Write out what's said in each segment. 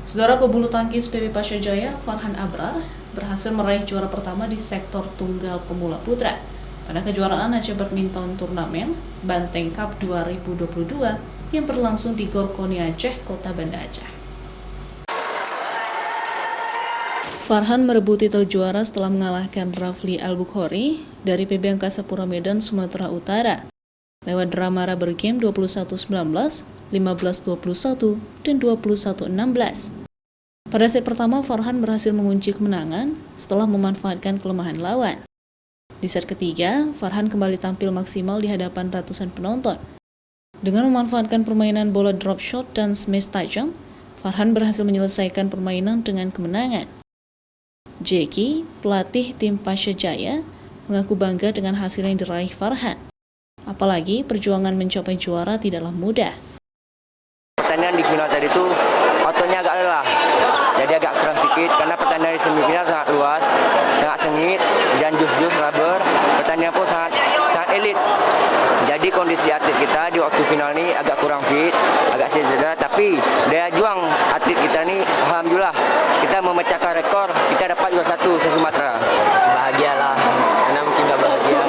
Saudara pebulu tangkis PB Pasha Jaya, Farhan Abrar, berhasil meraih juara pertama di sektor tunggal pemula putra pada kejuaraan Aceh Badminton Turnamen Banteng Cup 2022 yang berlangsung di Gorkoni Aceh, Kota Banda Aceh. Farhan merebut titel juara setelah mengalahkan Rafli Al-Bukhari dari PB Angkasa Pura Medan, Sumatera Utara lewat drama rubber game 21-19, 15-21, dan 21-16. Pada set pertama, Farhan berhasil mengunci kemenangan setelah memanfaatkan kelemahan lawan. Di set ketiga, Farhan kembali tampil maksimal di hadapan ratusan penonton. Dengan memanfaatkan permainan bola drop shot dan smash tajam, Farhan berhasil menyelesaikan permainan dengan kemenangan. Jeki, pelatih tim Pasha Jaya, mengaku bangga dengan hasil yang diraih Farhan. Apalagi perjuangan mencapai juara tidaklah mudah. Pertandingan di final tadi itu otaknya agak lelah, jadi agak kurang sedikit karena pertandingan di semifinal sangat luas, sangat sengit dan jus-jus rubber. Pertandingan pun sangat elit. Jadi kondisi atlet kita di waktu final ini agak kurang fit, agak cedera, tapi daya juang atlet kita ini alhamdulillah kita memecahkan rekor, kita dapat juara 1 se-Sumatera. Bahagialah, karena mungkin nggak bahagia.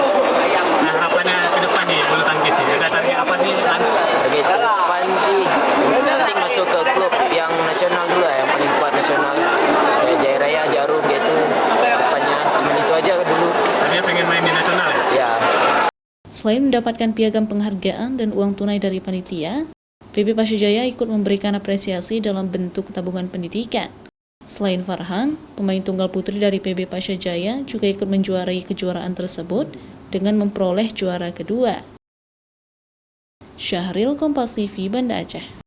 Nah, harapannya ke depan nih bulu tangkis ini, ada target apa sih? Target ke depan sih, penting masuk ke klub yang nasional dulu ya, yang paling kuat nasional, kayak Jaya Raya, Jarum gitu. Harapannya cuma itu aja dulu. Dia pengen main di nasional ya? Ya. Selain mendapatkan piagam penghargaan dan uang tunai dari panitia, PB Pasha Jaya ikut memberikan apresiasi dalam bentuk tabungan pendidikan. Selain Farhan, pemain tunggal putri dari PB Pasha Jaya juga ikut menjuarai kejuaraan tersebut dengan memperoleh juara kedua. Syahril, Kompas TV, Banda Aceh.